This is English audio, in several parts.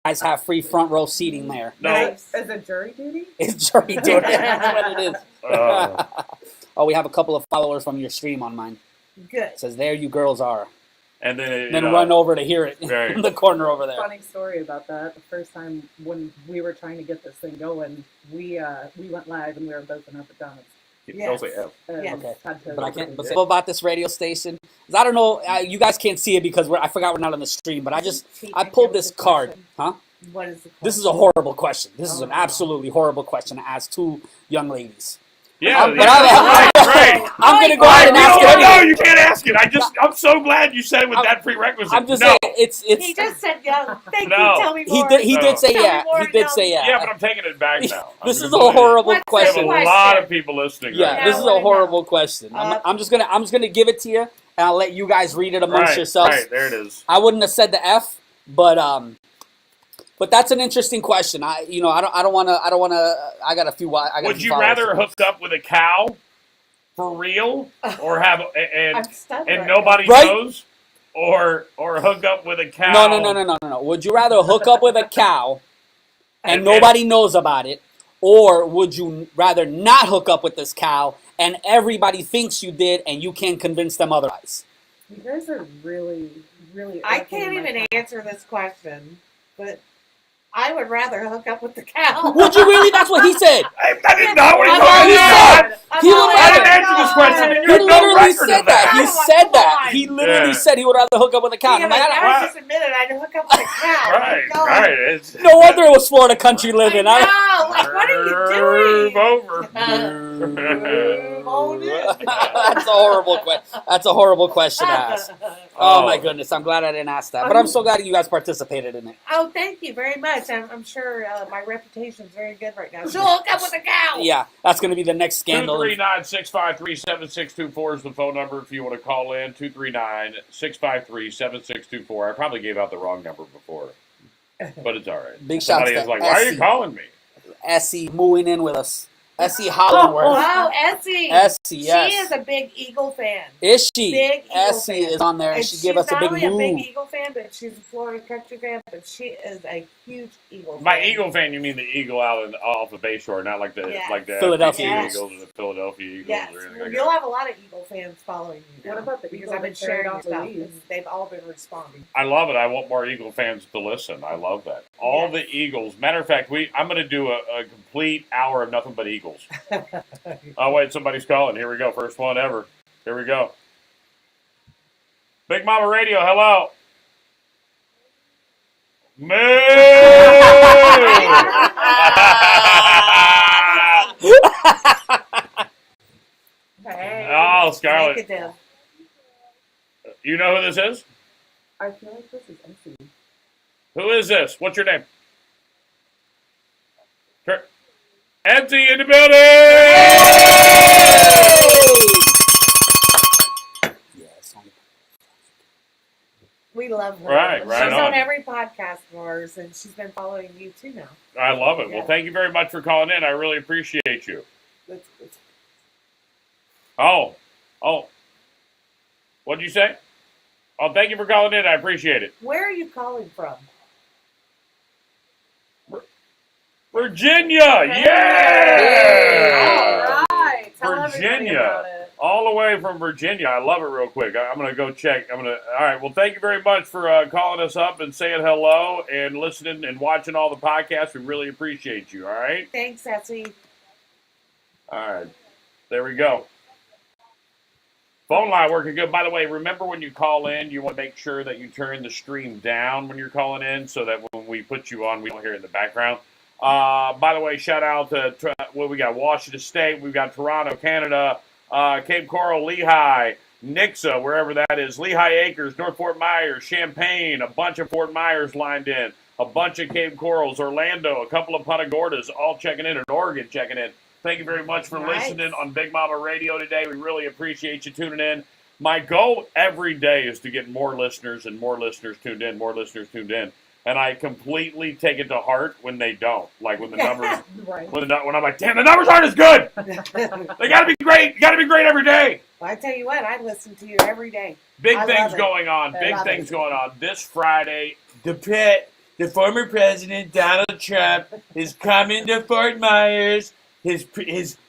guys have free front row seating there. Nice. Is it jury duty? It's jury duty. That's what it is. Oh, we have a couple of followers from your stream on mine. Good. It says, there you girls are. And then Run over to hear it right. in the corner over there. Funny story about that. The first time when we were trying to get this thing going, we went live and we were both in our pajamas. Don't say F. Okay. But I can't. But about this radio station, 'cause I don't know. You guys can't see it because I forgot we're not on the stream. But I pulled this card. Huh? What is the question? This is a horrible question. This is an absolutely horrible question to ask two young ladies. Yeah, right. I'm going to go ahead and ask it. No, you can't ask it. I'm so glad you said it with that prerequisite. I'm just saying, it's. He just said young. Thank you. Tell me more. He did say yeah. He did say yeah. Yeah, but I'm taking it back now. This is a horrible question. We have a lot of people listening. Yeah, this is a horrible question. I'm just gonna give it to you, and I'll let you guys read it amongst yourselves. Right, there it is. I wouldn't have said the F, but that's an interesting question. I don't want to. I got a few. Would you rather hook up with a cow, for real, or have and nobody knows, or hook up with a cow? No. Would you rather hook up with a cow, and nobody knows about it, or would you rather not hook up with this cow and everybody thinks you did, and you can't convince them otherwise? You guys are really, really. I can't even answer this question, but I would rather hook up with the cow. Would you really? That's what he said. I did not what he said. I didn't answer this question. He literally said that. He said that. He literally said he would rather hook up with a cow. I just admitted I'd hook up with a cow. Right. No wonder it was Florida country living. I know. Like, what are you doing? Move over. That's a horrible question. That's a horrible question to ask. Oh my goodness. I'm glad I didn't ask that. But I'm so glad you guys participated in it. Oh, thank you very much. I'm sure my reputation is very good right now. She'll hook up with a cow. Yeah, that's going to be the next scandal. 239-653-7624 is the phone number if you want to call in. 239-653-7624. I probably gave out the wrong number before, but it's all right. Big shout Somebody to is like, why are you calling me? Essie mooing in with us. Essie Hollingworth. Oh, wow, Essie. Essie, yes. She is a big Eagle fan. Is she? Big Eagle Essie fan. is on there, and she gave us a big move. She's not only a big Eagle fan, but she's a Florida country fan, but she is a huge Eagle fan. By Eagle fan, you mean the Eagle out off the Bayshore, not like the Philadelphia Eagles and the Philadelphia Eagles. Yes. Or anything like You'll that. have a lot of Eagle fans following you now. What about the because Eagles I've been that sharing carried your off stuff, the and they've all been responding. I love it. I want more Eagle fans to listen. I love that. All the Eagles. Matter of fact, I'm going to do a complete hour of nothing but Eagles. Oh, wait, somebody's calling. Here we go. First one ever. Here we go. Big Mama Radio, hello. Moo! Hey, oh, Scarlett. Negative. You know who this is? I feel like this is Essie. Who is this? What's your name? Empty in the building! We love her. Right She's on. on every podcast of ours, and she's been following you too now. I love it. Yeah. Well, thank you very much for calling in. I really appreciate you. Oh. What'd you say? Oh, thank you for calling in. I appreciate it. Where are you calling from? Virginia! Yeah! All right. Tell everybody Virginia. about it. All the way from Virginia. I love it real quick. I'm going to go check. All right. Well, thank you very much for calling us up and saying hello and listening and watching all the podcasts. We really appreciate you. All right? Thanks, Essie. All right. There we go. Phone line working good. By the way, remember when you call in, you want to make sure that you turn the stream down when you're calling in so that when we put you on, we don't hear it in the background. By the way, shout out to we got Washington State. We've got Toronto, Canada, Cape Coral, Lehigh, Nixa, wherever that is, Lehigh Acres, North Fort Myers, Champaign, a bunch of Fort Myers lined in, a bunch of Cape Corals, Orlando, a couple of Punta Gordas, all checking in, and Oregon checking in. Thank you very much for listening on Big Mama Radio today. We really appreciate you tuning in. My goal every day is to get more listeners and more listeners tuned in, And I completely take it to heart when they don't. Like when the numbers, when I'm like, damn, the numbers aren't as good. They got to be great. You got to be great every day. Well, I tell you what, I listen to you every day. Big things going on. Big things going on. This Friday, the The former president, Donald Trump, is coming to Fort Myers. His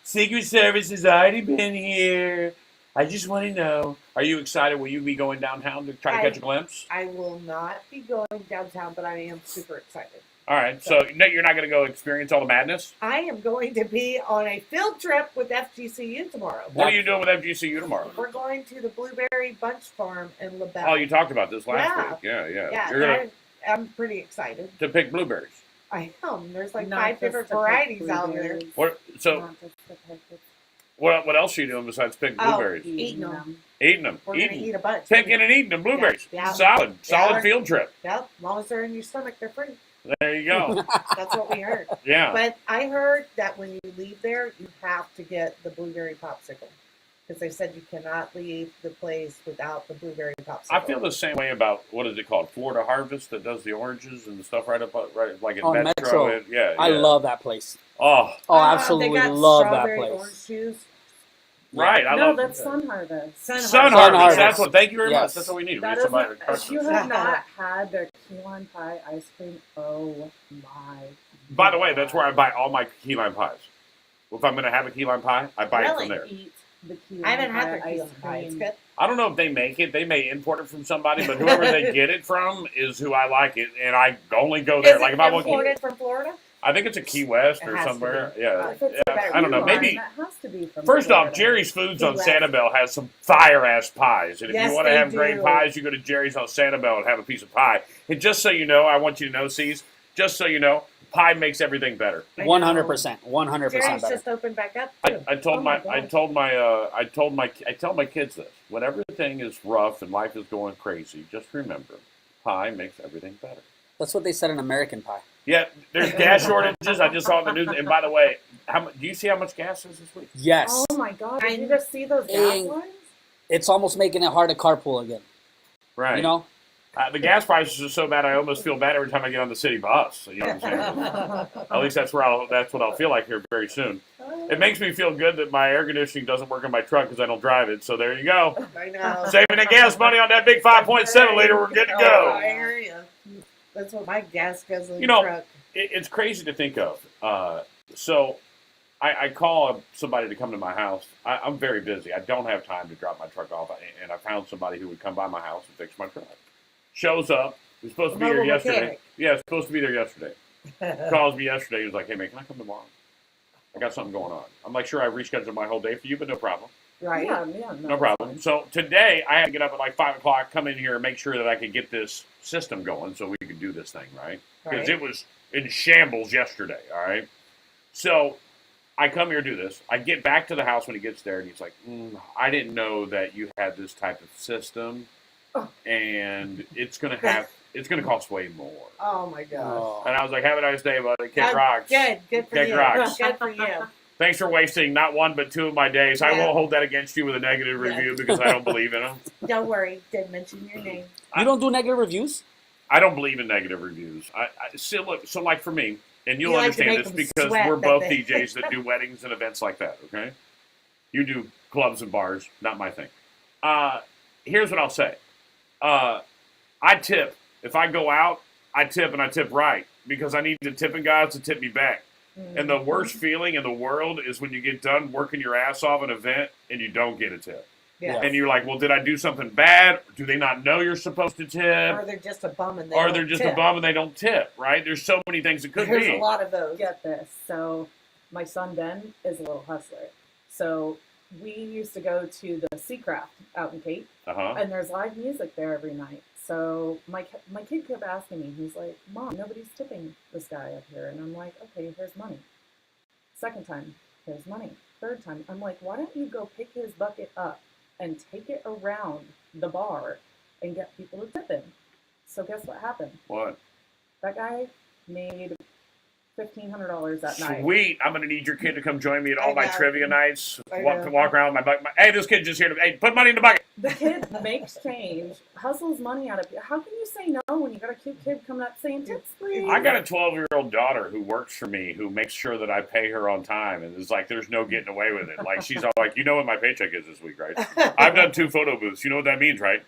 Secret Service has already been here. I just want to know, are you excited? Will you be going downtown to try to catch a glimpse? I will not be going downtown, but I am super excited. All right, so no, you're not going to go experience all the madness? I am going to be on a field trip with FGCU tomorrow. What are you doing with FGCU tomorrow? We're going to the Blueberry Bunch Farm in LaBelle. Oh, you talked about this last Yeah. week. Yeah. Yeah, You're going I'm pretty excited. to pick blueberries. I am. There's like Not 5 just different to pick varieties out there. blueberries. What? So Not just to pick it. what else are you doing besides picking blueberries? Eating them. Eating them. We're going to eat a bunch. Picking and eating them blueberries. Yeah. Solid Yeah. field trip. Yep. As long as they're in your stomach, they're free. There you go. That's what we heard. Yeah. But I heard that when you leave there, you have to get the blueberry popsicle. Because they said you cannot leave the place without the blueberry popsicle. I feel the same way about, what is it called, Florida Harvest, that does the oranges and the stuff right like in Oh, Metro. Metro. Yeah, I love that place. Oh, Oh, absolutely they got love that strawberry place. orange juice. right. I No, love that's Sun Harvest. Sun Sun Harvest. Harvest. That's what. Thank you very Yes. much. That's what we need. We That need is somebody what, to crush if you this. have not had their key lime pie ice cream, oh my. By the way, that's where I buy all my key lime pies. If I'm going to have a key lime pie, I buy it from there. Eat the key I lime haven't had pie their key ice lime pie. It's cream. good. I don't know if they make it. They may import it from somebody, but whoever they get it from is who I like it, and I only go there. Is Like it if I want, imported from Florida? I think it's a Key West It or has to somewhere. be. Yeah, If it's yeah. a I don't know. key lime, Maybe. that has to be from First off, Florida. Jerry's Foods Key on West. Sanibel has some fire ass pies, and if Yes, you want to they have great do. pies, you go to Jerry's on Sanibel and have a piece of pie. And just so you know, I want you to know, C's. Just so you know, pie makes everything better. I know. 100%. 100% Jerry's better. just opened back up too. I told Oh my my I gosh. told my I tell my kids this. When everything is rough and life is going crazy, just remember, pie makes everything better. That's what they said in American Pie. Yeah, there's gas shortages. I just saw in the news. And by the way, do you see how much gas is this week? Yes. Oh my god, I- did you just see those gas Dang. lines? It's almost making it hard to carpool again. Right. You know? The gas prices are so bad. I almost feel bad every time I get on the city bus. So, you know what I'm saying? At least that's what I'll feel like here very soon. It makes me feel good that my air conditioning doesn't work in my truck because I don't drive it. So there you go. I know. Saving the gas money on that big 5.7 liter. We're good to I go. hear you. That's what my gas guzzling You know, truck. It's crazy to think of. So I call somebody to come to my house. I'm very busy. I don't have time to drop my truck off. And I found somebody who would come by my house and fix my truck. Shows up. He was supposed to be here Mobile yesterday. mechanic. Yeah, supposed to be there yesterday. Calls me yesterday. He was like, "Hey man, can I come tomorrow? I got something going on." I'm like, "Sure, I rescheduled my whole day for you, but no problem. Right. Yeah, No problem." So today I had to get up at like 5 o'clock, come in here and make sure that I could get this system going so we could do this thing, right? Because Right. it was in shambles yesterday, all right? So I come here to do this. I get back to the house when he gets there, and he's like, I didn't know that you had this type of system, and it's gonna cost way more. Oh my gosh. Oh. And I was like, "Have a nice day, buddy. Kick rocks." Good for Kick you. rocks. Good for you. Thanks for wasting not one but 2 of my days. I Yeah. won't hold that against you with a negative Yeah. review because I don't believe in them. Don't worry, didn't mention your name. You don't do negative reviews? I don't believe in negative reviews. So like for me, and you'll You like to understand make this them because sweat we're that both they- DJs that do weddings and events like that. Okay, you do clubs and bars, not my thing. Here's what I'll say. I tip if I go out. I tip and I tip right because I need the tipping guys to tip me back. And the worst feeling in the world is when you get done working your ass off an event and you don't get a tip. Yeah. And you're like, well, did I do something bad? Do they not know you're supposed to tip? Or they're just a bum and they Or don't they're just tip. a bum and they don't tip, right? There's so many things it could There's be. a lot of those. Get this. So my son Ben is a little hustler. So we used to go to the Seacraft out in Cape, Uh-huh. and there's live music there every night. So my kid kept asking me, he's like, "Mom, nobody's tipping this guy up here." And I'm like, "Okay, here's money." Second time, here's money. Third time, I'm like, "Why don't you go pick his bucket up and take it around the bar and get people to tip him?" So guess what happened? What? That guy made $1,500 that night. Sweet. I'm going to need your kid to come join me at I all my know. trivia nights. I Walk know. around with my bucket. Hey, this kid just here to, hey, put money in the bucket. The kid makes change, hustles money out of you. How can you say no when you got a cute kid coming up saying tips, please? I got a 12-year-old daughter who works for me who makes sure that I pay her on time. And it's like, there's no getting away with it. Like, she's all like, you know what my paycheck is this week, right? I've done 2 photo booths. You know what that means, right?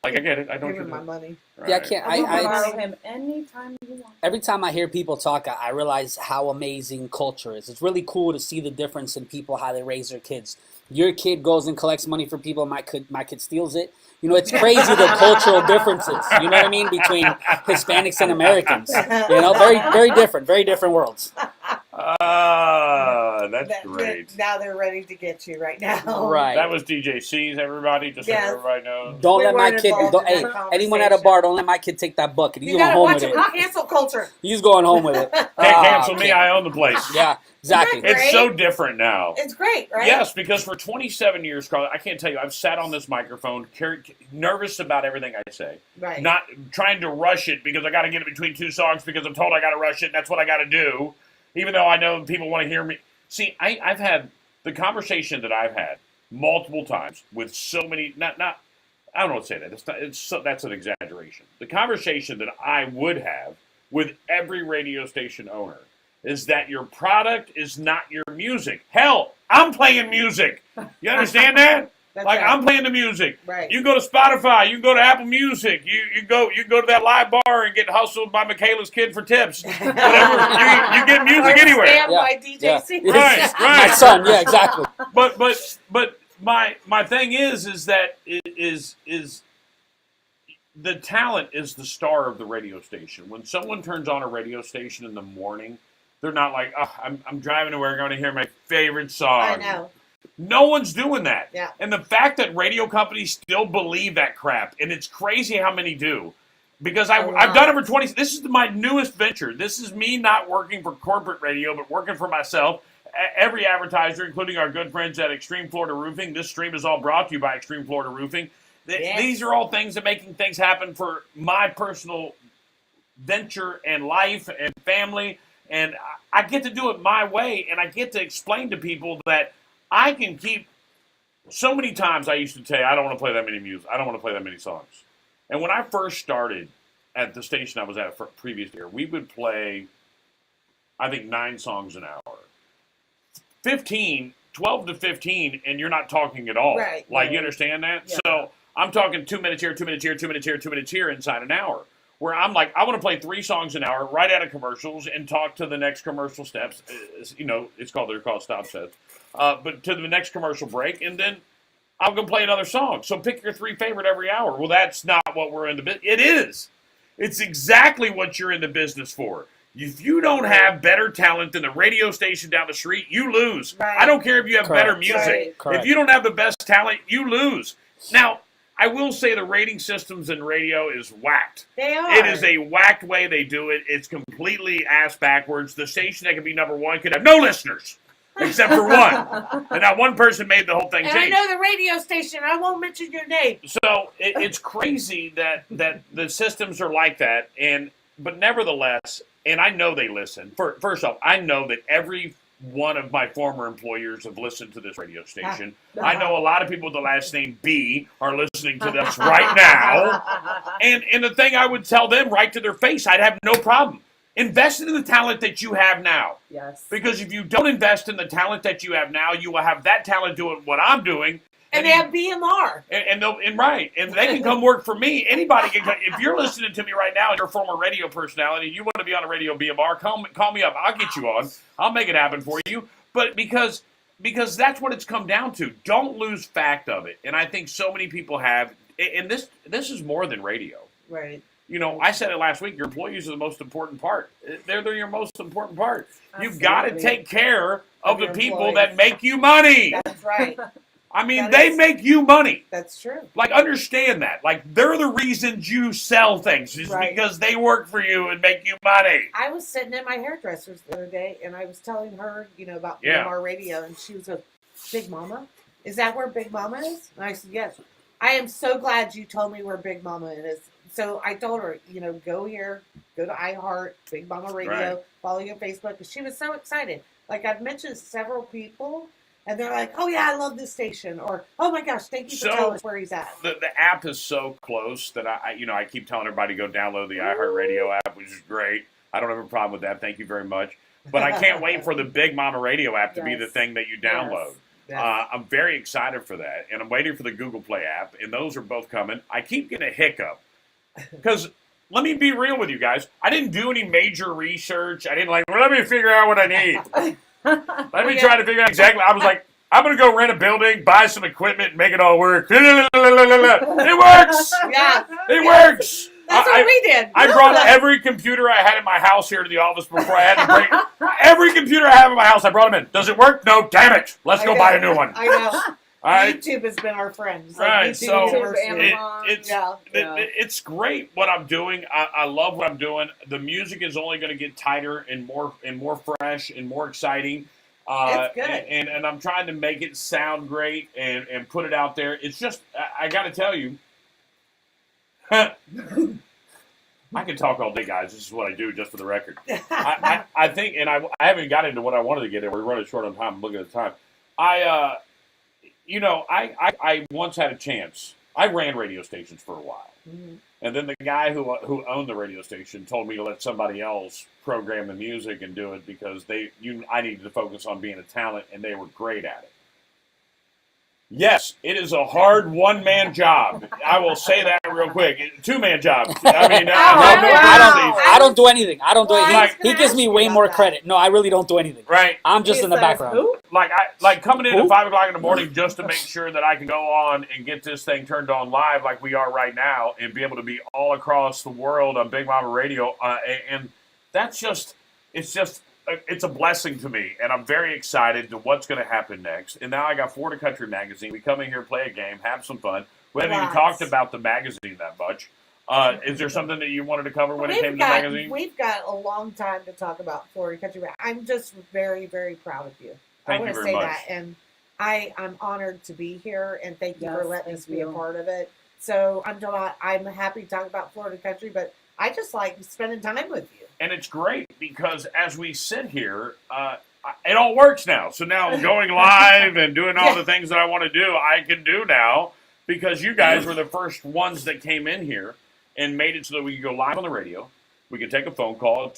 Like, I get it. I don't Give him do my that. money. Right. Yeah, I can't. I will I borrow him anytime you want. every time I hear people talk, I realize how amazing culture is. It's really cool to see the difference in people, how they raise their kids. Your kid goes and collects money for people. My kid steals it. You know, it's crazy the cultural differences. You know what I mean, between Hispanics and Americans. You know, very different worlds. That's great. Now they're ready to get you right now. Right. That was DJ C's, everybody, just so Yes. everybody knows. Don't We let my weren't kid. involved Don't, in hey, that anyone at a conversation. bar, don't let my kid take that bucket. He's You going gotta home watch with it it. with cancel culture. He's going home with it. Can't Ah, cancel me, kid. I own the place. Yeah, exactly. Isn't that It's so different now. It's great, right? Yes, because for 27 years, Scarlett, I can't tell you, I've sat on this microphone, nervous about everything I say. Right. Not trying to rush it because I got to get it between two songs because I'm told I got to rush it, and that's what I got to do, even though I know people want to hear me. See, I've had the conversation that I've had multiple times with so many, I don't know what to say that. That's an exaggeration. The conversation that I would have with every radio station owner is that your product is not your music. Hell, I'm playing music. You understand that? That's Like, right. I'm playing the music. Right. You go to Spotify, you can go to Apple Music, you go to that live bar and get hustled by MaKayla's kid for tips. Whatever. you get music Or anywhere. Spam Yeah, by DJ C. Right, My right. son, yeah, exactly. But my thing is that is the talent is the star of the radio station. When someone turns on a radio station in the morning, they're not like, oh, I'm driving to work, I'm going to hear my favorite song. I know. No one's doing that. Yeah. And the fact that radio companies still believe that crap, and it's crazy how many do. Because I've done it for 20, this is my newest venture. This is me not working for corporate radio, but working for myself. Every advertiser, including our good friends at Extreme Florida Roofing. This stream is all brought to you by Extreme Florida Roofing. Yes. These are all things that making things happen for my personal venture and life and family. And I get to do it my way, and I get to explain to people that I can keep. So many times I used to say, I don't want to play that many music. I don't want to play that many songs. And when I first started at the station I was at for previous year, we would play, I think, 9 songs an hour. 12 to 15, and you're not talking at all. Right. Like, you understand that? Yeah. So I'm talking 2 minutes here, 2 minutes here, 2 minutes here, 2 minutes here inside an hour. Where I'm like, I want to play 3 songs an hour right out of commercials and talk to the next commercial steps. You know, they're called stop sets. But to the next commercial break, and then I'm going to play another song. So pick your 3 favorite every hour. Well, that's not what we're in the business. It is. It's exactly what you're in the business for. If you don't have better talent than the radio station down the street, you lose. Right. I don't care if you have better Correct. music. Right. Correct. If you don't have the best talent, you lose. Now, I will say the rating systems in radio is whacked. They are. It is a whacked way they do it. It's completely ass backwards. The station that could be number 1 could have no listeners, except for one. And that one person made the whole thing And I change. know the radio station. I won't mention your name. So it's crazy that the systems are like that. But nevertheless, and I know they listen. First off, I know that every one of my former employers have listened to this radio station. I know a lot of people with the last name B are listening to this right now. And the thing I would tell them right to their face, I'd have no problem. Invest in the talent that you have now. Yes. Because if you don't invest in the talent that you have now, you will have that talent doing what I'm doing. And they have BMR. And they can come work for me. Anybody can come. If you're listening to me right now and you're a former radio personality, you want to be on a radio BMR, call me up. I'll get you on. I'll make it happen for you. But because that's what it's come down to. Don't lose fact of it. And I think so many people have. And this is more than radio. Right. You know, I said it last week. Your employees are the most important part. They're your most important part. You've got to Absolutely. take care of the your people employees. that make you money. That's right. I mean, that they is- make you money. That's true. Like, understand that. Like, they're the reasons you sell things. It's Right. because they work for you and make you money. I was sitting at my hairdresser's the other day, and I was telling her, about Yeah. BMR radio, and she was a Big Mama. Is that where Big Mama is? And I said, yes. I am so glad you told me where Big Mama is. So I told her, go here, go to iHeart, Big Mama Radio, Right. follow you on Facebook. Because she was so excited. Like, I've mentioned several people, and they're like, oh, yeah, I love this station. Or, oh, my gosh, thank you for So- telling us where he's at. The app is so close that I keep telling everybody to go download the iHeartRadio app, which is great. I don't have a problem with that. Thank you very much. But I can't wait for the Big Mama Radio app to be Yes. the thing that you download. Yes. I'm very excited for that, and I'm waiting for the Google Play app, and those are both coming. I keep getting a hiccup because let me be real with you guys. I didn't do any major research. I didn't let me figure out what I need. Let me try to figure out exactly. I was like, I'm going to go rent a building, buy some equipment, and make it all work. It works. Yeah. It works. That's what we did. I brought every computer I had in my house here to the office before I had to bring every computer I have in my house. I brought them in. Does it work? No, damn it. Let's go buy a new one. I know. All right. YouTube has been our friend. It's Right, YouTube so University. it's great what I'm doing. I love what I'm doing. The music is only going to get tighter and more fresh and more exciting. It's good. And I'm trying to make it sound great and put it out there. It's just I got to tell you. I can talk all day, guys. This is what I do, just for the record. I think, and I haven't got into what I wanted to get in. We're running short on time. I'm looking at the time. I once had a chance. I ran radio stations for a while. Mhm. And then the guy who owned the radio station told me to let somebody else program the music and do it because I needed to focus on being a talent, and they were great at it. Yes, it is a hard one-man job. I will say that real quick. Two-man job. I mean, I don't do anything. I don't do anything. Like- He gives me way more credit. No, I really don't do anything. Right. I'm just in the background. Who? Like coming in Who? at 5 o'clock in the morning just to make sure that I can go on and get this thing turned on live like we are right now and be able to be all across the world on Big Mama Radio. And that's just, it's a blessing to me. And I'm very excited to what's going to happen next. And now I got Florida Country Magazine. We come in here, play a game, have some fun. We haven't even talked about the magazine that much. Is there something that you wanted to cover when it came to the magazine? We've got a long time to talk about Florida Country. I'm just very, very proud of you. Thank I you want to very say much. that. And I'm honored to be here, and thank you for Yes, letting us thank be a you. part of it. So I'm happy to talk about Florida Country, but I just like spending time with you. And it's great because as we sit here, it all works now. So now going live and doing all the things that I want to do, I can do now because you guys were the first ones that came in here and made it so that we could go live on the radio. We can take a phone call at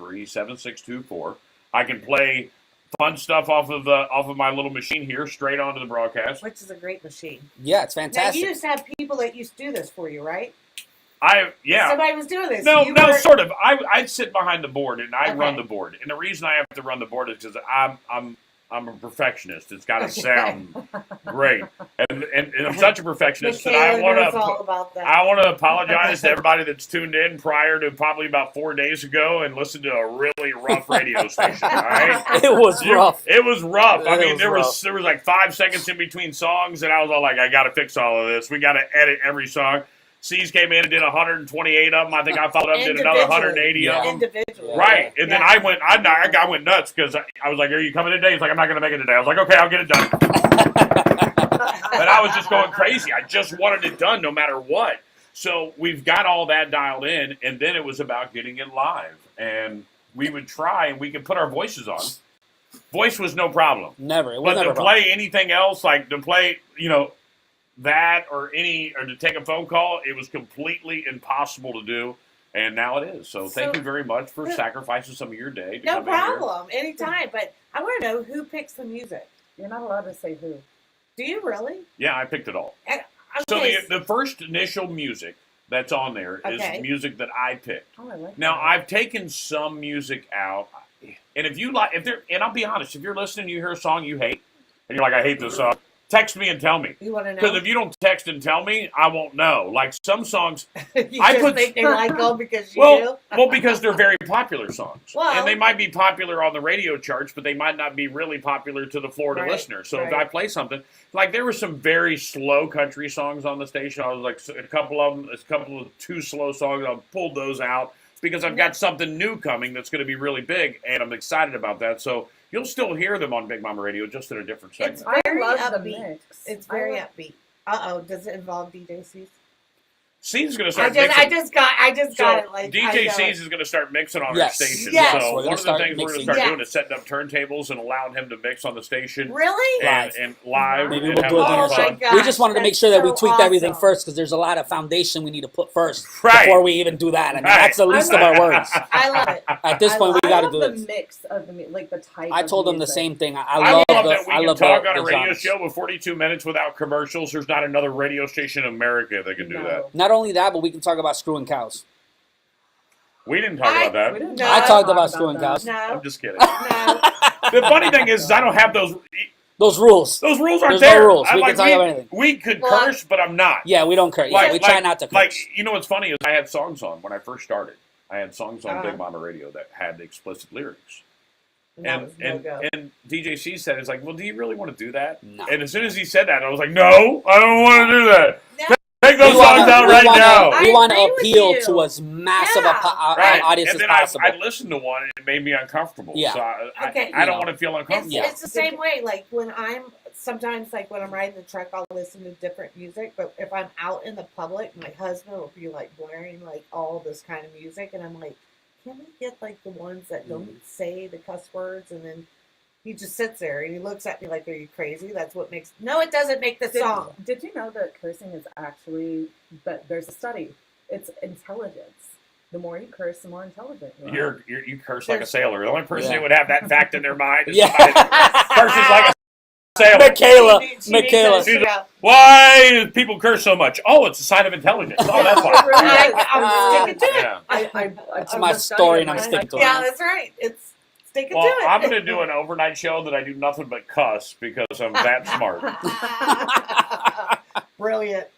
239-653-7624. I can play fun stuff off of my little machine here straight onto the broadcast. Which is a great machine. Yeah, it's Now, fantastic. you used to have people that used to do this for you, right? Yeah. Somebody was doing this. No, You were- sort of. I sit behind the board and I Okay. run the board. And the reason I have to run the board is because I'm a perfectionist. It's got to sound great, and I'm such a perfectionist that I MaKayla knows all about that. want to apologize to everybody that's tuned in prior to probably about 4 days ago and listened to a really rough radio station. All right. It was rough. It was rough. I It mean, was there rough. was like 5 seconds in between songs, and I was all like, I got to fix all of this. We got to edit every song. C's came in and did 128 of them. I think I followed up and did another 180 of them. Individually. Right, and then Yeah. I went nuts because I was like, "Are you coming today?" He's like, "I'm not going to make it today." I was like, "Okay, I'll get it done." But I was just going crazy. I just wanted it done no matter what. So we've got all that dialed in, and then it was about getting it live. And we would try, and we could put our voices on. Voice was no problem. Never. It was But never to play anything else, like to play, that or to take a phone call, it was completely impossible to do. And now it is. So thank So- you very much for sacrificing some of your day to No come in here. problem. Anytime. But I want to know who picks the music. You're not allowed to say who. Do you really? Yeah, I picked it all. So Okay. the first initial music that's on there is Okay. music that I picked. Oh, I like Now that. I've taken some music out, and and I'll be honest, if you're listening, you hear a song you hate, and you're like, I hate this song. Text me and tell me, You want to know? because if you don't text and tell me, I won't know. Like some songs, you I just put- think they like them because you well, do? because they're very popular songs, Well- and they might be popular on the radio charts, but they might not be really popular to the Florida Right, listener. So if right. I play something, like there were some very slow country songs on the station. I was like a couple of 2 slow songs. I pulled those out because I've got something new coming that's going to be really big, and I'm excited about that. So you'll still hear them on Big Mama Radio, just in a different segment. It's I very love the upbeat. mix. It's I very love- upbeat. Uh-oh. Does it involve DJ C's? C's going to start I mixing. just got it. Like DJ C's is going to start mixing on Yes. our station. Yes. So We're one of the gonna things we're going to start start mixing. doing is setting up turntables and allowing him to mix on the station. Really? And live. Maybe and we'll have do it a lot dinner of Oh show. my fun. gosh, We just wanted to make that's sure that we so tweaked everything awesome. first because there's a lot of foundation we need to put first Right. before we even do that. I mean, Right. that's the least of our worries. I love it. At this I point, we I got to love do the this. mix of the like the type. I of told them the music. same thing. I I love love the, that we I can love talk the, on a the radio genres. show with 42 minutes without commercials. There's not another radio station in America that can do No. that. Not only that, but we can talk about screwing cows. We didn't talk I- about that. We didn't No. I talk talked about that. screwing cows. No, I'm just kidding. no. The funny thing is, I don't have those. Those rules. Those rules aren't There's no there. rules. I'm We can like, talk about anything. we could Well, curse, but I'm not. Yeah, we don't curse. Yeah, we try not to curse. Like, you know what's funny is I had songs on when I first started. I had songs on Uh-huh. Big Mama Radio that had explicit lyrics. That was no go. And DJ C said, it's like, well, do you really want to do that? No. And as soon as he said that, I was like, no, I don't want to do that. No. Take those songs out right now. We I want to agree with appeal you. to as massive Yeah. Right. audience And as then possible. I listened to one and it made me uncomfortable. Yeah. So I Okay. don't You know. want to feel uncomfortable. Yeah. It's the same way. Like when I'm sometimes like when I'm riding the truck, I'll listen to different music. But if I'm out in the public, my husband will be like blaring like all this kind of music, and I'm like, can we get like the ones that don't say the cuss words? And then he just sits there and he looks at me like, "Are you crazy? That's what makes." No, it doesn't make the song. Did you know that cursing is actually, but there's a study. It's intelligence. The more you curse, the more intelligent you are. You curse like a sailor. The only person Yeah. who would have that fact in their mind is Yeah. somebody that curses like a sailor. MaKayla. She needs MaKayla. to figure out- Why do people curse so much? Oh, it's a sign of intelligence. Oh, that's It why. really is. I'm sticking to it. Yeah. It's my story and I'm sticking to it. Yeah, that's right. It's sticking Well, to it. I'm going to do an overnight show that I do nothing but cuss because I'm that smart. Brilliant.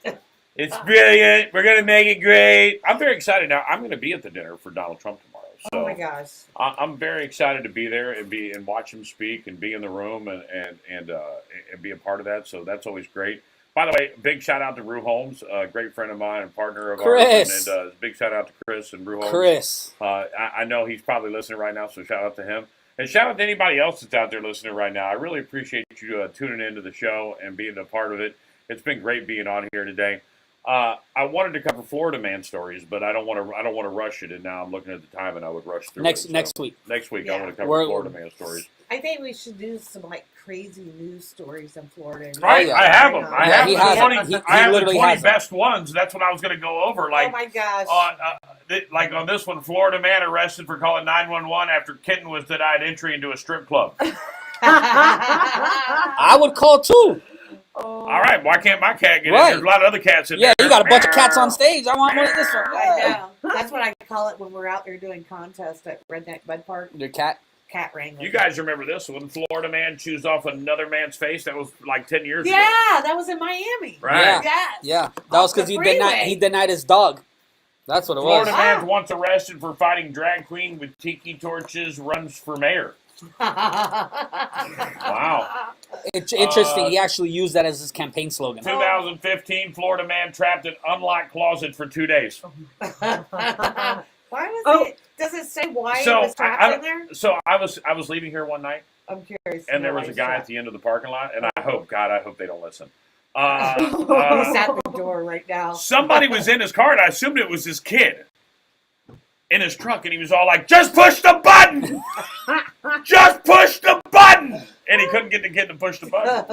It's brilliant. We're going to make it great. I'm very excited now. I'm going to be at the dinner for Donald Trump tomorrow. So Oh my gosh. I'm very excited to be there and watch him speak and be in the room and be a part of that. So that's always great. By the way, big shout out to Rue Holmes, a great friend of mine and partner of Chris. ours. And big shout out to Chris and Rue Holmes. Chris. I know he's probably listening right now, so shout out to him. And shout out to anybody else that's out there listening right now. I really appreciate you tuning into the show and being a part of it. It's been great being on here today. I wanted to cover Florida man stories, but I don't want to rush it. And now I'm looking at the time, and I would rush through Next it. So next week. Next week, I Yeah. want to cover We're- Florida man stories. I think we should do some like crazy news stories in Florida. Right, yeah. I have them. I Yeah, have he the has 20. them. He I have the literally 20 has them. best ones. That's what I was going to go over. Oh Like, my gosh. like on this one, Florida man arrested for calling 911 after kitten was denied entry into a strip club. I would call too. Oh. All right, why can't my cat get Right. in? There's a lot of other cats in Yeah, there. you got a bunch of cats on stage. I want one of this one. I know. That's what I call it when we're out there doing contests at Redneck Bud Park. Your cat? Cat wrangling. You guys remember this one? Florida man chews off another man's face. That was like 10 years ago. Yeah, that was in Miami. Right. Yeah. Yes. Yeah. That was Off because the he denied his dog. That's what it was. Florida man once arrested for fighting drag queen with tiki torches runs for mayor. Wow. It's interesting. He actually used that as his campaign slogan. 2015, Florida man trapped in unlocked closet for 2 days. Why was Oh. it? Does it say why So, it was trapped I- in there? So I was leaving here one night, I'm curious. to and know there why was a it's guy at trapped. the end of the parking lot, and I hope they don't listen. He's at the door right now. Somebody was in his car, and I assumed it was his kid in his truck, and he was all like, "Just push the button! Just push the button!" And he couldn't get the kid to push the button.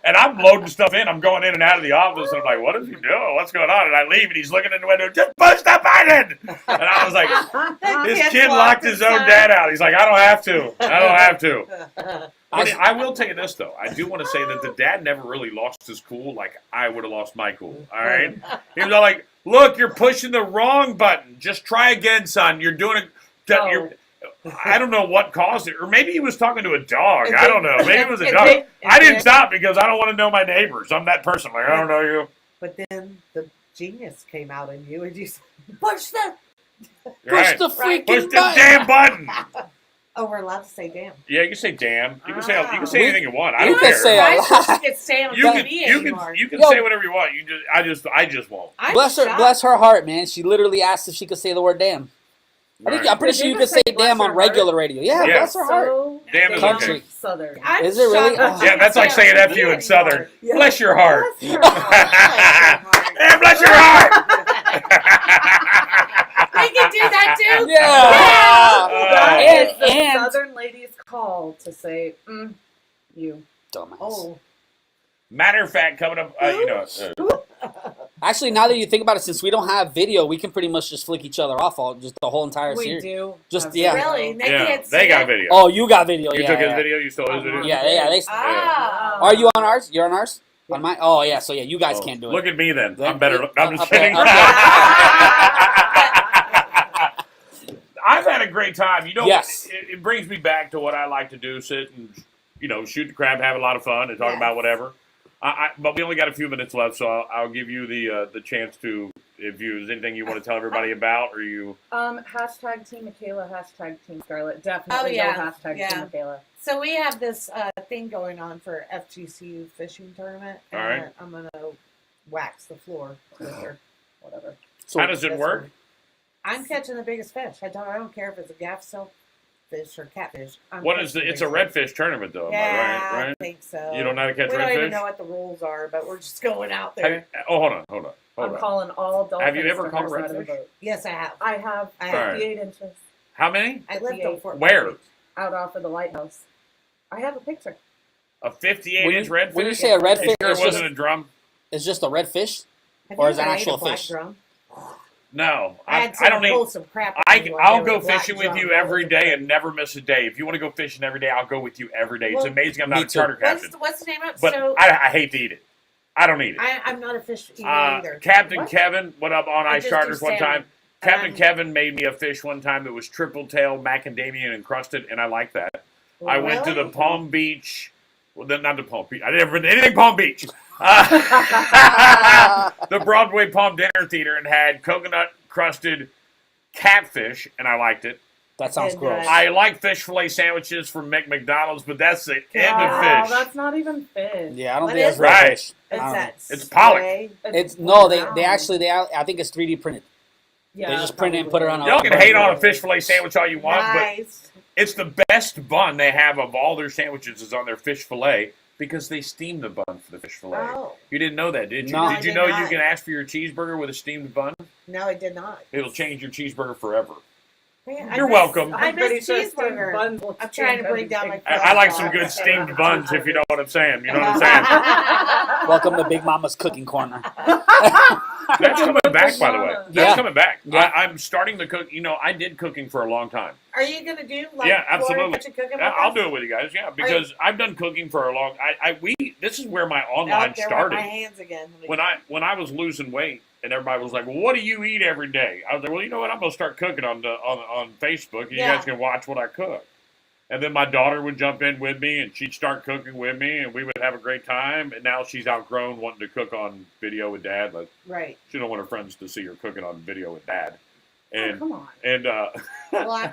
And I'm loading stuff in. I'm going in and out of the office, and I'm like, "What is he doing? What's going on?" And I leave, and he's looking in the window, "Just push the button!" And I was like, "This kid locked his own dad out." He's like, "I don't have to. I don't have to." I will tell you this, though. I do want to say that the dad never really lost his cool like I would have lost my cool. All right? He was all like, "Look, you're pushing the wrong button. Just try again, son. You're doing it." I don't know what caused it. Or maybe he was talking to a dog. I don't know. Maybe it was a dog. I didn't stop because I don't want to know my neighbors. I'm that person. Like, I don't know you. But then the genius came out in you, and you said, "Push the." Right. the Right. Push freaking the button. damn button. Oh, we're allowed to say "damn." Yeah, you can say damn. You can say We- anything you want. I you don't can care. say I a wish lot. you could say on You can TV anymore. you can Yo. say whatever you want. I just won't. I'm Bless her, shocked. bless her heart, man. She literally asked if she could say the word damn. Right. I'm pretty Did sure you you just could say say bless damn on her heart? regular radio. Yeah, Yeah. bless her heart. So Damn is Country. okay. Southern. I'm Is it really? shocked that Oh. you Yeah, that's can like say saying on F you TV in Southern. anymore. Yeah. Bless your heart. Bless her heart. Bless your heart. heart. And bless your heart. We can do that too. That is the And- Southern lady's call to say, you. Dumbass. Oh. Matter of fact, coming up, Actually, now that you think about it, since we don't have video, we can pretty much just flick each other off just the whole entire We series. do. Just- have yeah. video. Really? They yeah, can't see they got it? video. Oh, you got video. You yeah, took his yeah. video. You stole his video. Yeah, they. Ah. Are you on ours? You're on ours? Yeah. On mine? Oh, yeah. So yeah, you guys Oh, can't do it. Look at me then. Then- I'm better. I'm just okay, kidding. okay. I've had a great time. You know, Yes. it brings me back to what I like to do: sit and shoot the crap, have a lot of fun, and talk Yes. about whatever. But we only got a few minutes left, so I'll give you the chance to, if there's anything you want to tell everybody about, or you. Hashtag Team MaKayla, hashtag Team Scarlett. Definitely Oh, yeah. go hashtag Yeah. Team MaKayla. So we have this thing going on for FGCU fishing tournament, and All right. I'm gonna wax the floor with her. Whatever. So, How does it This work? one. I'm catching the biggest fish. I don't care if it's a gaff fish or catfish. What is it's a redfish tournament though? Yeah, Am I right? I Right? think so. You don't know how to catch We don't even redfish? know what the rules are, but we're just going out there. Hold on. I'm calling all dolphins. Have you ever to caught her side of the redfish? boat. Yes, I have. I have I have. 58 inches How many? I lived on Fort Where? Myers. out off of the lighthouse. I have a picture. A 58-inch redfish? when you say a redfish, You sure it it's just, wasn't a drum? it's just a redfish? Have Or you is it ever an ate actual a black fish? Drum? No, I had to I don't pull need. some crap. out of me one day I'll with go a black fishing with drum. you That every was day great. and never miss a day. If you want to go fishing every day, I'll go with you every day. It's Well, amazing I'm me not a too. charter captain. What's the name of it? But So I hate to eat it. I don't eat it. I'm not a fish eater either. Captain What? Kevin went up on I Ice just do Charters one salmon. time. Captain Um, Kevin made me a fish one time that was triple tail macadamia encrusted, and I like that. I went to the Really? Palm Beach. Well, not the Palm Beach. I never been to anything Palm Beach. The Broadway Palm Dinner Theater and had coconut crusted catfish, and I liked it. That sounds And, gross. I like fish fillet sandwiches from McDonald's, but that's the end of Oh, fish. that's not even fish. Yeah, I don't What think is that's real it? fish. I It's don't know. that. It's pollock. spray. It's no, they brown. actually I think it's 3D printed. Yeah, They just print it and put it on a- Y'all can hate on a fish fillet sandwich all you want, Nice. but it's the best bun they have of all their sandwiches is on their fish fillet because they steam the bun for the fish fillet. Oh, You didn't know that, did you? No. Did I you did know you not. can ask for your cheeseburger with a steamed bun? no, I did not. It'll change your cheeseburger forever. Man, I You're miss- welcome. I I'm pretty miss sure steamed cheeseburger. buns will I'm trying to change bring down my everything. I like some good steamed buns, if you know what I'm saying. You know what I'm saying? Welcome to Big Mama's Cooking Corner. That's coming back, by the way. That's Yeah. coming back. Yeah. I'm starting to cook. You know, I did cooking for a long time. Are you gonna do like Yeah, Florida absolutely. Kitchen Cooking with I'll us? do it with you guys. Yeah, because I've done cooking for a long. This is where my online Out there with started. my hands again. When I was losing weight and everybody was like, "Well, what do you eat every day?" I was like, "Well, you know what? I'm gonna start cooking on Facebook, and you Yeah. guys can watch what I cook." And then my daughter would jump in with me, and she'd start cooking with me, and we would have a great time. And now she's outgrown wanting to cook on video with Dad. Like, Right. she don't want her friends to see her cooking on video with Dad. Oh, And come on. and Well,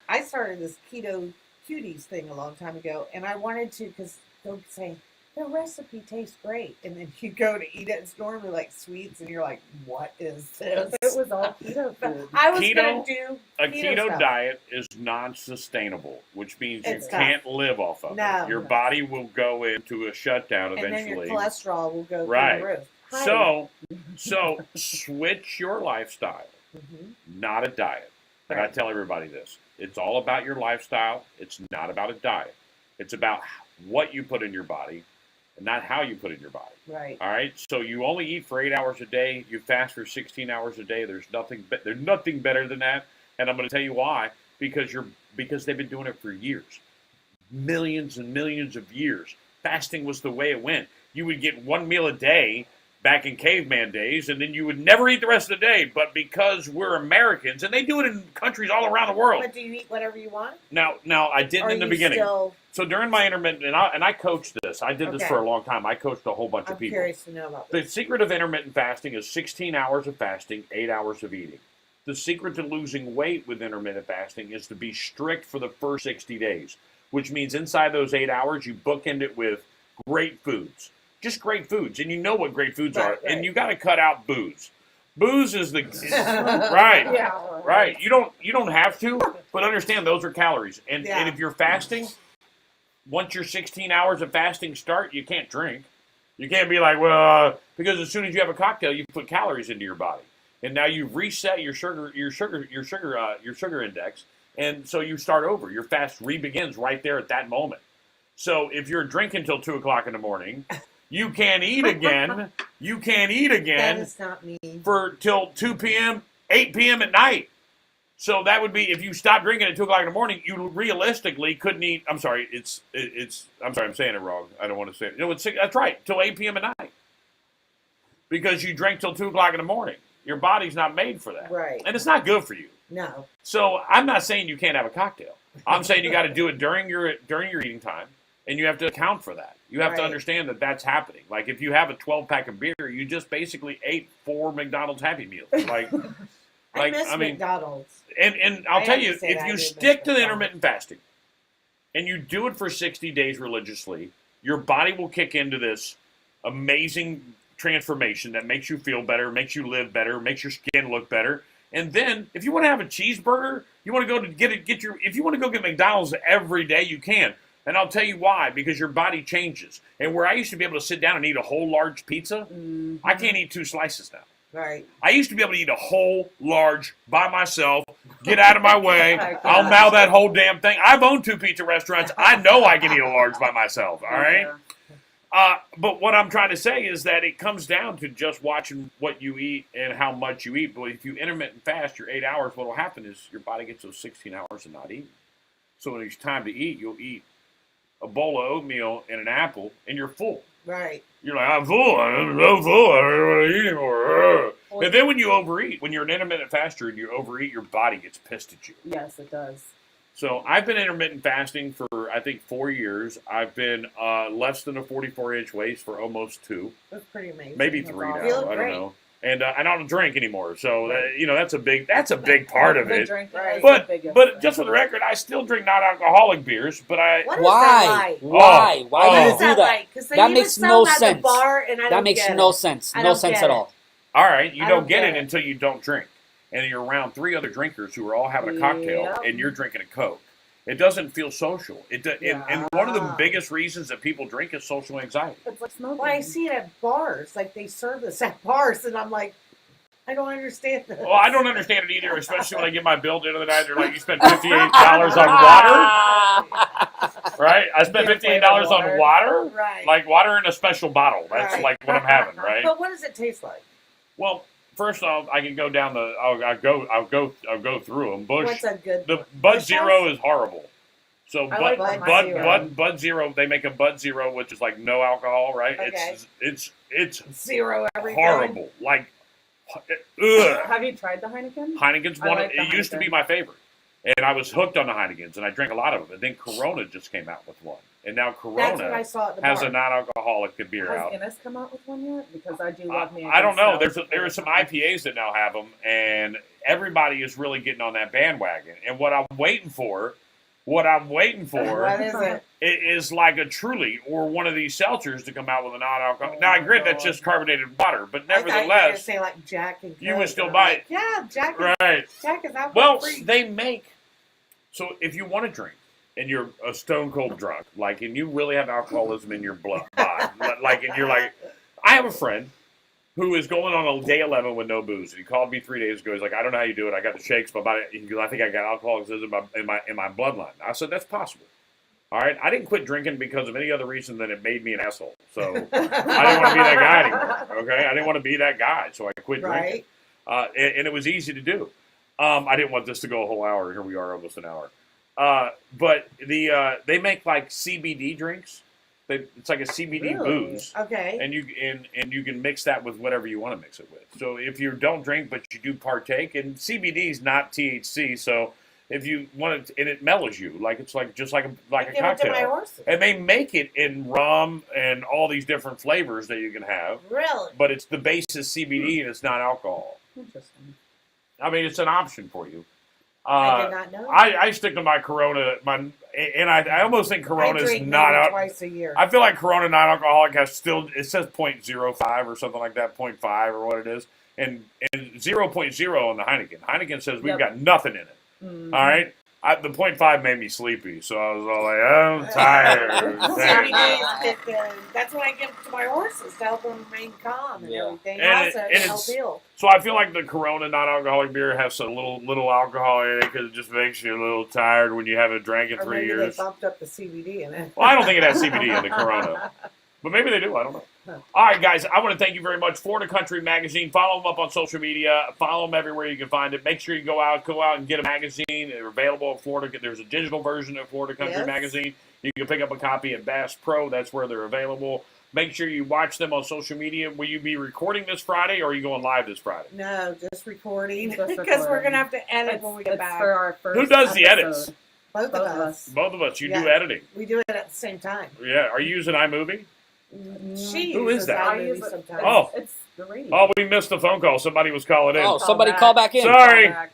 I started this keto cuties thing a long time ago, and I wanted to because they'll say the recipe tastes great, and then you go to eat it. It's normally like sweets, and you're like, "What is this?" It was all keto food. I was Keto- gonna do a keto keto stuff. diet is non-sustainable, which means It's you tough. can't live off of No. it. Your body will go into a shutdown and then your eventually. cholesterol will go Right. through the roof. Hi. So switch your lifestyle, Mhm. not a diet. And I Right. tell everybody this. It's all about your lifestyle. It's not about a diet. It's about what you put in your body and not how you put it in your body. Right. All right? So you only eat for 8 hours a day. You fast for 16 hours a day. There's nothing better than that. And I'm going to tell you why. Because they've been doing it for years. Millions and millions of years. Fasting was the way it went. You would get one meal a day back in caveman days, and then you would never eat the rest of the day. But because we're Americans, and they do it in countries all around the world. But do you eat whatever you want? Now I didn't Or in the you beginning. Still, So during my intermittent, and I coached this. I did this Okay. for a long time. I coached a whole bunch I'm of people. curious to know about The this. secret of intermittent fasting is 16 hours of fasting, 8 hours of eating. The secret to losing weight with intermittent fasting is to be strict for the first 60 days, which means inside those 8 hours, you bookend it with great foods. Just great foods. And you know what great foods Right, are. right. And you got to cut out booze. Booze is right. Yeah. Right. You don't have to, but understand those are calories. And Yeah. if you're fasting, once your 16 hours of fasting start, you can't drink. You can't be like, well, Because as soon as you have a cocktail, you put calories into your body, and now you've reset your sugar index, and so you start over. Your fast re-begins right there at that moment. So if you're drinking till 2 o'clock in the morning, you can't eat again. You can't eat That again is not me. for till 2 p.m., 8 p.m. at night. So that would be if you stop drinking at 2 o'clock in the morning, you realistically couldn't eat. I'm sorry, I'm sorry, I'm saying it wrong. I don't want to say it. No, that's right, till 8 p.m. at night. Because you drank till 2 o'clock in the morning. Your body's not made for that. Right. And it's not good for you. No. So I'm not saying you can't have a cocktail. I'm saying you got to do it during your eating time, and you have to account for that. You have to Right. understand that that's happening. Like if you have a 12-pack of beer, you just basically ate 4 McDonald's Happy Meals. Like, I miss I mean, McDonald's. and I'll I tell have you, to say if that I you do miss stick to the McDonald's. intermittent fasting, and you do it for 60 days religiously, your body will kick into this amazing transformation that makes you feel better, makes you live better, makes your skin look better. And then, if you want to have a cheeseburger, you want to go to if you want to go get McDonald's every day, you can. And I'll tell you why, because your body changes. And where I used to be able to sit down and eat a whole large pizza, I can't eat 2 slices now. Right. I used to be able to eat a whole large by myself. Get out of my way. I'll mow that whole damn thing. I've owned 2 pizza restaurants. I know I can eat a large by myself. All right. But what I'm trying to say is that it comes down to just watching what you eat and how much you eat. But if you intermittent fast your 8 hours, what will happen is your body gets those 16 hours of not eating. So when it's time to eat, you'll eat a bowl of oatmeal and an apple, and you're full. Right. You're like, I'm full. I'm so full. I don't want to eat anymore. And then when you overeat, when you're an intermittent faster and you overeat, your body gets pissed at you. Yes, it does. So I've been intermittent fasting for, I think, 4 years. I've been less than a 44-inch waist for almost 2. That's pretty amazing. Maybe That's 3 awesome. now. You look I don't great. know. And I don't drink anymore. So, that's a big part of The it. drinking Right. is But the biggest but thing. just for the record, I still drink non-alcoholic beers. But What is Why? that like? Why? Why Oh. do What you is do that that? like? 'Cause they That even makes sell no them at sense. the bar, and I That don't makes get no it. sense. I No don't sense get at it. all. all right, you I don't don't get get it it. until you don't drink, and you're around 3 other drinkers who are all having a cocktail, Yep. and you're drinking a Coke. It doesn't feel social. And one of the Yeah. biggest reasons that people drink is social anxiety. It's like smoking. Well, I see it at bars. Like they serve this at bars, and I'm like, I don't understand this. Well, I don't understand it either, especially when I get my bill at the end of the night. They're like, you spent $58 on water, right? I spent Beer $58 on flavored water, Right. like water in a special bottle. That's Right. like what I'm having, right? But what does it taste like? Well, first off, I can go down the. I'll go through them. What's a good The one? Bud Bush Zero House? is horrible. So I like Bud Zero. Bud Zero, they make a Bud Zero, which is like no alcohol, right? Okay. It's Zero everything. horrible. Like, ugh. Have you tried the Heineken? Heineken's I one. like the It used to be Heineken. my favorite, and I was hooked on the Heinekens, and I drank a lot of them. And then Corona just came out with one, and now That's what I Corona saw at the has bar. a non-alcoholic beer Has out. Guinness come out with one yet? Because I do love me. I don't know. There are some IPAs that now have them, and everybody is really getting on that bandwagon. And what I'm waiting for What is it? it is like a Truly or one of these seltzers to come out with a non-alcoholic. Now, I agree that's just carbonated water, but I thought you were gonna nevertheless, say like Jack and you would Coke. still I'm buy like, it. Yeah, Jack. right. Jack is alcohol Well, free. they make. So if you want to drink and you're a stone cold drunk, like, and you really have alcoholism in your blood, like, and you're like, I have a friend who is going on a day 11 with no booze. And he called me 3 days ago. He's like, I don't know how you do it. I got the shakes, but he goes, I think I got alcoholism in my bloodline. I said, that's possible. All right. I didn't quit drinking because of any other reason than it made me an asshole. So I didn't want to be that guy anymore. Okay. I didn't want to be that guy. So I quit drinking. Right. And it was easy to do. I didn't want this to go a whole hour. Here we are, almost an hour. But they make like CBD drinks. It's like a CBD Really? booze, Okay. and you can mix that with whatever you want to mix it with. So if you don't drink but you do partake, and CBD is not THC, so if you want it, and it mellows you, like it's like just like a Give it to my cocktail. horses. And they make it in rum and all these different flavors that you can have, Really? but it's the base is CBD and it's not alcohol. Interesting. I mean, it's an option for you. I did not know. I stick to my Corona, and I almost think Corona I is drink not maybe out. twice a year. I feel like Corona non-alcoholic has still, it says 0.05 or something like that, 0.5 or what it is, and 0.0 on the Heineken. Heineken says we've Yep. got nothing in it. Mhm. All right, The 0.5 made me sleepy, so I was all like, I'm tired. CBD kicked in. That's what I give to my horses to help them remain calm and everything. And Also, to help heal. So I feel like the Corona non-alcoholic beer has a little alcohol in it because it just makes you a little tired when you haven't drank in 3 years. They bumped up the CBD in it. Well, I don't think it has CBD in the Corona. But maybe they do. I don't know. All right, guys. I want to thank you very much. Florida Country Magazine. Follow them up on social media. Follow them everywhere you can find it. Make sure you go out and get a magazine. They're available in Florida. There's a digital version of Florida Country Magazine. You can pick up a copy at Bass Pro. That's where they're available. Make sure you watch them on social media. Will you be recording this Friday, or are you going live this Friday? No, just recording. Because we're going to have to edit when we get back. For our first Who does the episode. edits? Both of us. Both of us. You do editing. We do it at the same time. Yeah. Are you using iMovie? Who is that? I use it sometimes. Oh. It's the radio. Oh, we missed a phone call. Somebody was calling in. Oh, somebody call back in. Sorry. I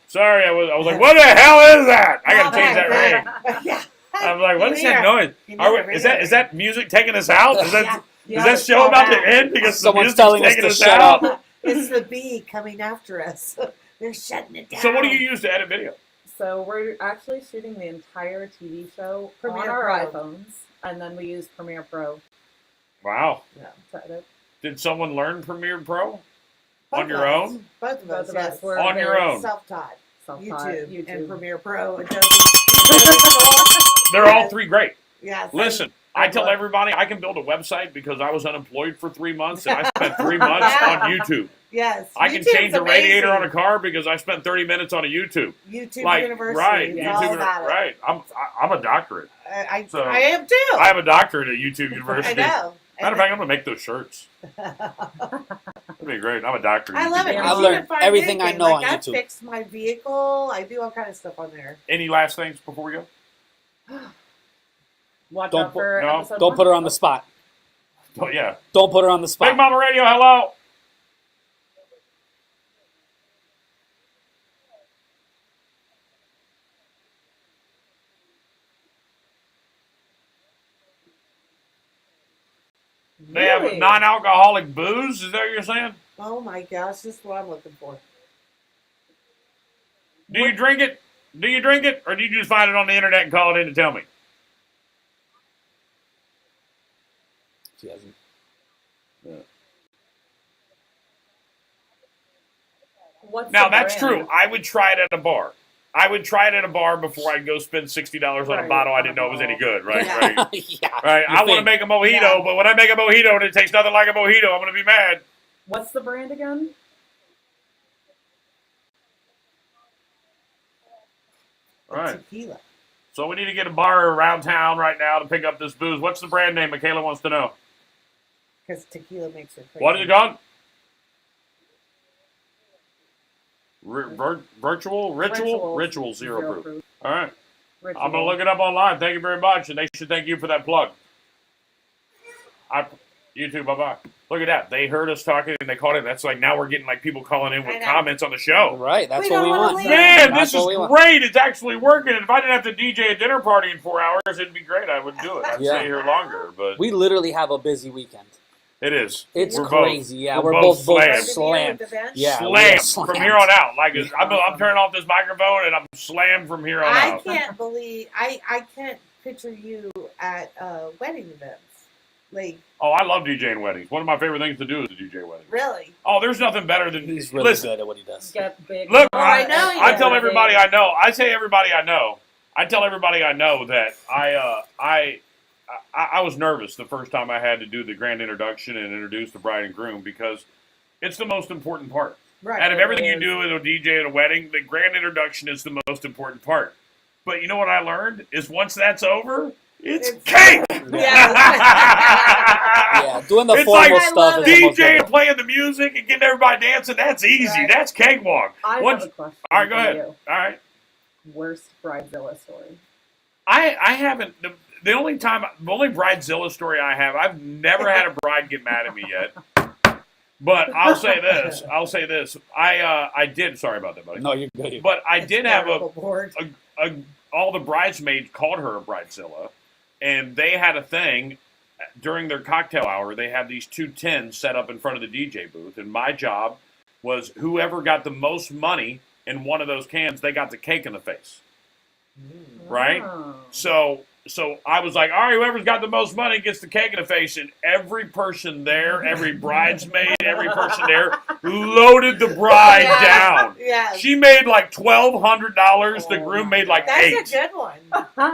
was like, what the hell is that? I got to change that rating. Yeah. I'm like, what is that noise? Is that music taking us out? Is that show about to end because someone's telling us to shut up? It's the bee coming after us. They're shutting it down. So what do you use to edit video? So we're actually shooting the entire TV show on Premiere our Pro. iPhones, and then we use Premiere Pro Wow. to edit. Did someone learn Premiere Pro? Both On your of us. own? Both of us. Both of us Yes. were On your own? Self-taught. YouTube and Premiere Pro. It They're all three great. Yes. Listen, I tell everybody I can build a website because I was unemployed for 3 months and I spent 3 months on YouTube. Yes. I can YouTube's change the amazing. radiator on a car because I spent 30 minutes on a YouTube. YouTube Like, University. right, It's YouTube, all about it. right. I'm a doctorate. I So, I am too. I have a doctorate at YouTube University. I know. Matter of fact, I'm gonna make those shirts. That'd be great. I'm a doctor. I love it. I've learned everything I know on I YouTube. fix my vehicle. I do all kind of stuff on there. Any last things before we go? Watch Don't out for no, episode Don't one. put her on the spot. Oh, yeah. Don't put her on the Big spot. Mama Radio, hello. They have Really? non-alcoholic booze. Is that what you're saying? Oh my gosh, this is what I'm looking for. Do you drink it? Do you drink it, or do you just find it on the internet and call it in to tell me? She hasn't. What's Now the that's brand? true. I would try it at a bar. I would try it at a bar before I'd go spend $60 on a Right, bottle I on a didn't know was any bottle. good. Right, Yeah. right, Yeah. right. You I want to think. make a mojito, Yeah. but when I make a mojito and it tastes nothing like a mojito, I'm going to be mad. What's the brand again? All right. Tequila. So we need to get a bar around town right now to pick up this booze. What's the brand name? MaKayla wants to know. Because tequila makes her crazy. What is it called? Ritual zero proof. All right. Ritual. I'm going to look it up online. Thank you very much. And they should thank you for that plug. You too. Bye-bye. Look at that. They heard us talking and they called in. That's like now we're getting like people calling in I with know. comments on the show. Right. That's We what don't we wanna want. leave. Man, That's this is what we want. great. It's actually working. And if I didn't have to DJ a dinner party in 4 hours, it'd be great. I would do it. I'd Yeah. stay here longer. But We literally have a busy weekend. it is. It's We're crazy. both- Yeah, we're we're both both slammed. slammed. Yeah, Slammed from here on out. Like Yeah. I'm turning off this microphone and I'm slammed from here on I out. can't believe I can't picture you at wedding events. Like Oh, I love DJing weddings. One of my favorite things to do is to DJ weddings. really. Oh, there's nothing better than He's really listen. good at what he does. Get big. Look, Oh, I know you I tell are. everybody I know. I say everybody I know. I tell everybody I know that I was nervous the first time I had to do the grand introduction and introduce the bride and groom because it's the most important part. Right. Out of everything you is. do with a DJ at a wedding, the grand introduction is the most important part. But you know what I learned is once that's over, it's It's- cake. Yeah, doing the It's formal like stuff is the most DJ and difficult. playing the music and getting everybody dancing, that's easy. Right. That's cakewalk. I Once- have a question. All right, go for ahead. you. All right. Worst bridezilla story. I haven't. The only Bridezilla story I have, I've never had a bride get mad at me yet. But I'll say this. I did. Sorry about that, buddy. No, you're good. But I It's did have particle board. all the bridesmaids called her a bridezilla, and they had a thing during their cocktail hour. They had these 2 tins set up in front of the DJ booth, and my job was whoever got the most money in one of those cans, they got the cake in the face. right? Oh. So I was like, all right, whoever's got the most money gets the cake in the face. And every person there, every bridesmaid, every person there loaded the bride down. Yes. She made like $1,200. The Oh groom my made like That's $8. a good one.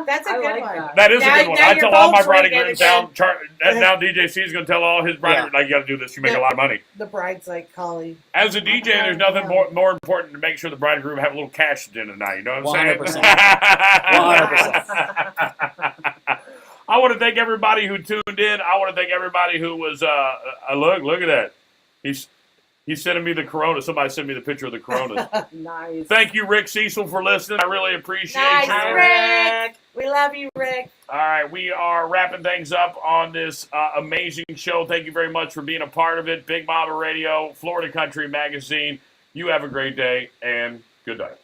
That's a I good like one. that. That is Now- a good one. now I your tell all my phone's bride ringing grooms again. now DJC is going to tell all his bride Yeah. like, you got to do this. You make a lot of money. The bride's like, Collie. As a DJ, there's nothing more important to make sure the bride and groom have a little cash at the end of the night. You know what I'm saying? 100%. I want to thank everybody who tuned in. I want to thank everybody who was. Look at that. He's sending me the Corona. Somebody sent me the picture of the Corona. Nice. Thank you, Rick Cecil, for listening. I really appreciate Nice, you. Rick. We love you, Rick. All right, we are wrapping things up on this amazing show. Thank you very much for being a part of it. Big Mama Radio, Florida Country Magazine. You have a great day and good night.